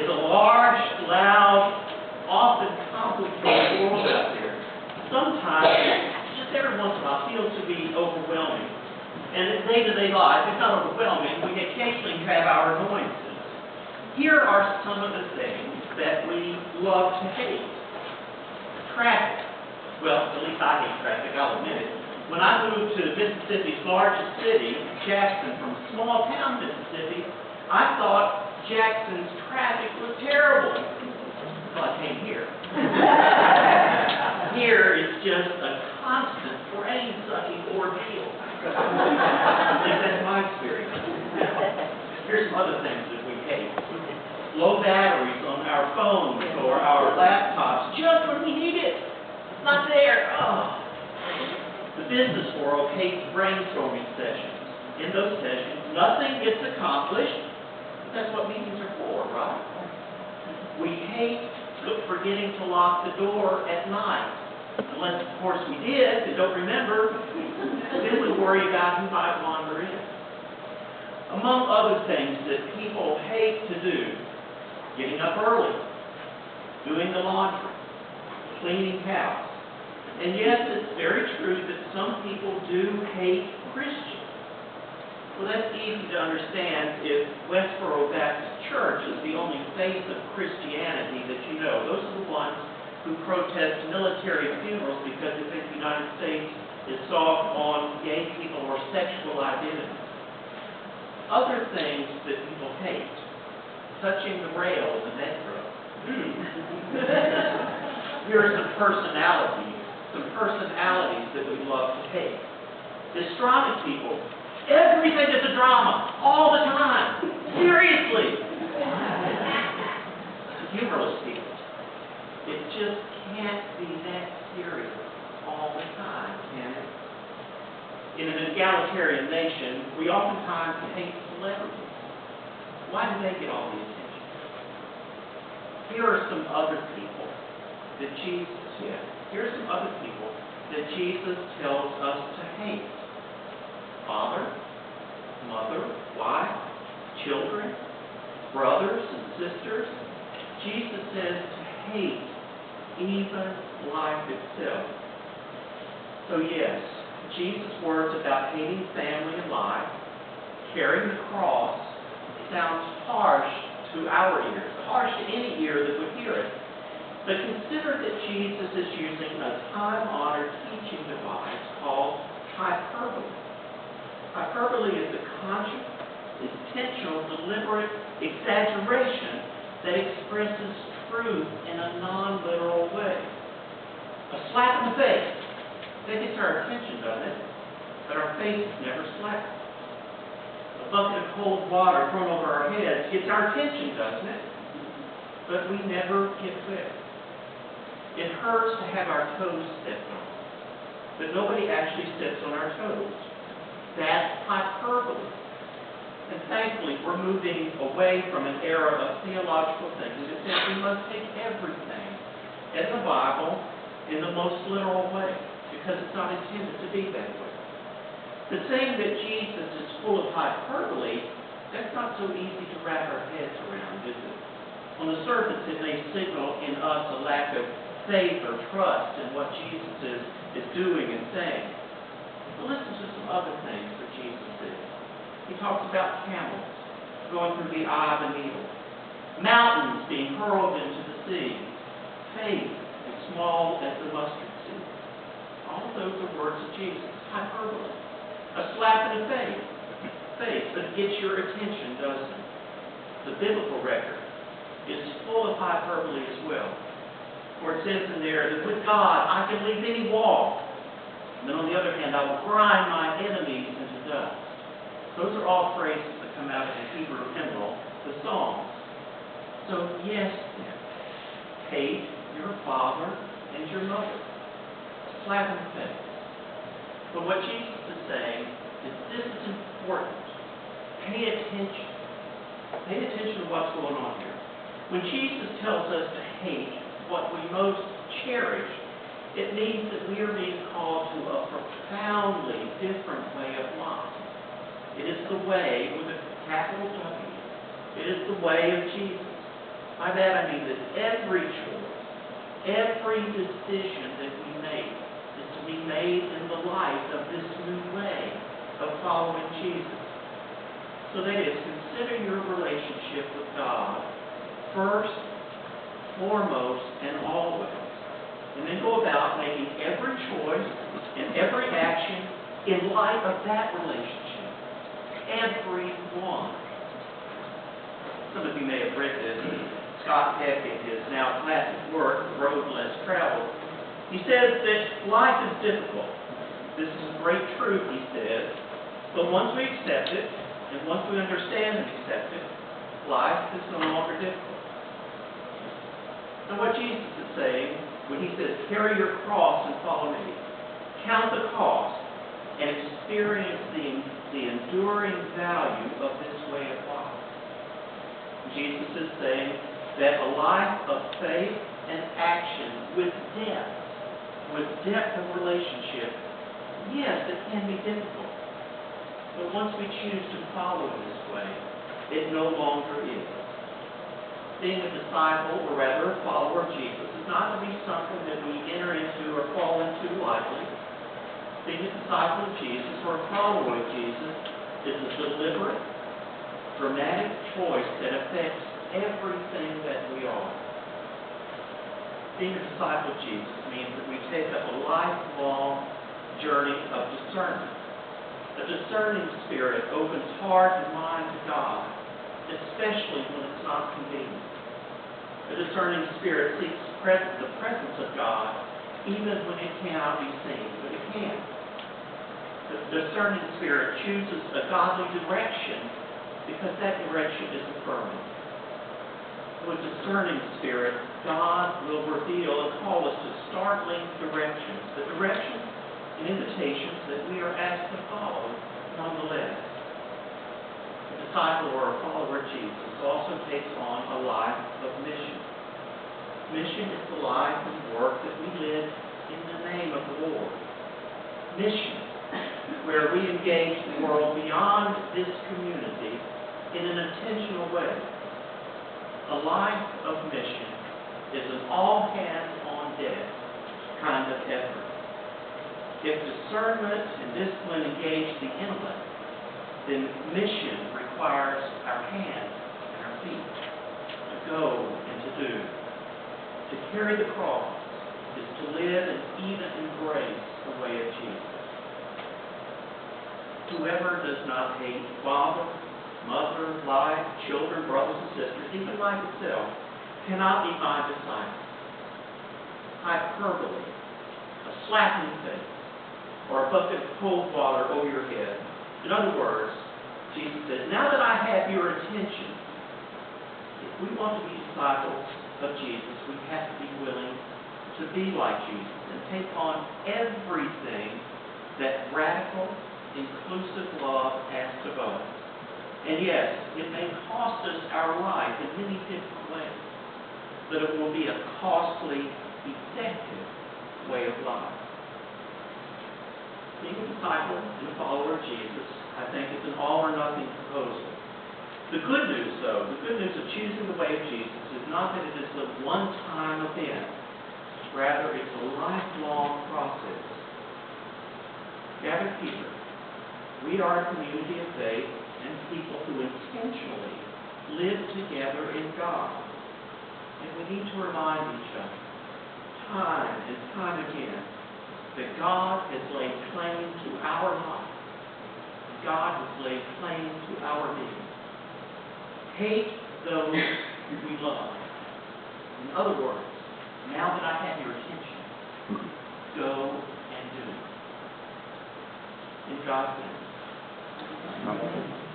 It's a large, loud, often complicated world out there. Sometimes, just every once in a while, feels to be overwhelming. And in day-to-day life, it's not overwhelming. We occasionally have our annoyances. Here are some of the things that we love to hate. Traffic. Well, at least I hate traffic, I'll admit it. When I moved to Mississippi's largest city, Jackson, from small town Mississippi, I thought Jackson's traffic was terrible. Well, I came here. Here is just a constant brain-sucking ordeal. At least that's my experience. Here's some other things that we hate. Low batteries on our phones or our laptops just when we need it. It's not there. Oh. The business world hates brainstorming sessions. In those sessions, nothing gets accomplished. That's what meetings are for, right? We hate forgetting to lock the door at night. Unless, of course, we did and don't remember. Then we worry about who might wander in. Among other things that people hate to do, getting up early, doing the laundry, cleaning house. And yes, it's very true that some people do hate Christians. Well, that's easy to understand if Westboro Baptist Church is the only face of Christianity that you know. Those are the ones who protest military funerals because they think the United States is soft on gay people or sexual identity. Other things that people hate, touching the rail of the metro. Here are some personalities that we love to hate. Gastronomic people. Everything is a drama, all the time. Seriously. Humorless people. It just can't be that serious all the time, can it? In an egalitarian nation, we oftentimes hate celebrities. Why do they get all the attention? Here are some other people that Jesus tells us to hate. Father, mother, wife, children, brothers and sisters. Jesus says to hate even life itself. So yes, Jesus' words about hating family and life, carrying the cross, sounds harsh to our ears, harsh to any ear that would hear it. But consider that Jesus is using a time-honored teaching device called hyperbole. Hyperbole is a conscious, intentional, deliberate exaggeration that expresses truth in a non-literal way. A slap in the face, that gets our attention, doesn't it? But our face is never slapped. A bucket of cold water thrown over our heads gets our attention, doesn't it? But we never get wet. It hurts to have our toes stepped on, but nobody actually steps on our toes. That's hyperbole. And thankfully, we're moving away from an era of theological thinking that says we must take everything in the Bible in the most literal way, because it's not intended to be that way. The saying that Jesus is full of hyperbole, that's not so easy to wrap our heads around, is it? On the surface, it may signal in us a lack of faith or trust in what Jesus is doing and saying. But listen to some other things that Jesus did. He talks about camels going through the eye of a needle, mountains being hurled into the sea, faith as small as the mustard seed. All of those are words of Jesus. Hyperbole. A slap in the face, but it gets your attention, doesn't it? The biblical record is full of hyperbole as well. For it says in there that with God I can leap any wall. And then on the other hand, I will grind my enemies into dust. Those are all phrases that come out of the Hebrew hymnal, the Psalms. So yes, then, hate your father and your mother. Slap in the face. But what Jesus is saying is this is important. Pay attention. Pay attention to what's going on here. When Jesus tells us to hate what we most cherish, it means that we are being called to a profoundly different way of life. It is the way with a capital W. It is the way of Jesus. By that I mean that every choice, every decision that we make is to be made in the light of this new way of following Jesus. So that is, consider your relationship with God first, foremost, and always. And then go about making every choice and every action in light of that relationship. Every one. Some of you may have read this. Scott Peck, in his now classic work, The Road Less Traveled, he says that life is difficult. This is a great truth, he says. But once we accept it, and once we understand and accept it, life is no longer difficult. And what Jesus is saying when he says, carry your cross and follow me, count the cost and experience the enduring value of this way of life. Jesus is saying that a life of faith and action with depth of relationship, yes, it can be difficult. But once we choose to follow in this way, it no longer is. Being a disciple, or rather a follower of Jesus, is not to be something that we enter into or fall into lightly. Being a disciple of Jesus or a follower of Jesus is a deliberate, dramatic choice that affects everything that we are. Being a disciple of Jesus means that we take up a lifelong journey of discernment. A discerning spirit opens heart and mind to God, especially when it's not convenient. A discerning spirit seeks the presence of God even when it cannot be seen, but it can. The discerning spirit chooses a godly direction because that direction is affirming. With a discerning spirit, God will reveal and call us to startling directions, the directions and invitations that we are asked to follow nonetheless. A disciple or a follower of Jesus also takes on a life of mission. Mission is the life and work that we live in the name of the Lord. Mission, where we engage the world beyond this community in an intentional way. A life of mission is an all-hands-on-deck kind of effort. If discernment and discipline engage the intellect, then mission requires our hands and our feet to go and to do. To carry the cross is to live and even embrace the way of Jesus. Whoever does not hate father, mother, wife, children, brothers and sisters, even life itself, cannot be my disciple. Hyperbole, a slap in the face, or a bucket of cold water over your head. In other words, Jesus says, now that I have your attention, if we want to be disciples of Jesus, we have to be willing to be like Jesus and take on everything that radical, inclusive love asks of us. And yes, it may cost us our life in many different ways, but it will be a costly, effective way of life. Being a disciple and a follower of Jesus, I think, is an all-or-nothing proposal. The good news, though, the good news of choosing the way of Jesus is not that it is a one-time event. Rather, it's a lifelong process. Gathered here, we are a community of faith and people who intentionally live together in God. And we need to remind each other, time and time again, that God has laid claim to our life. God has laid claim to our being. Hate those we love. In other words, now that I have your attention, go and do it. In God's name. Amen.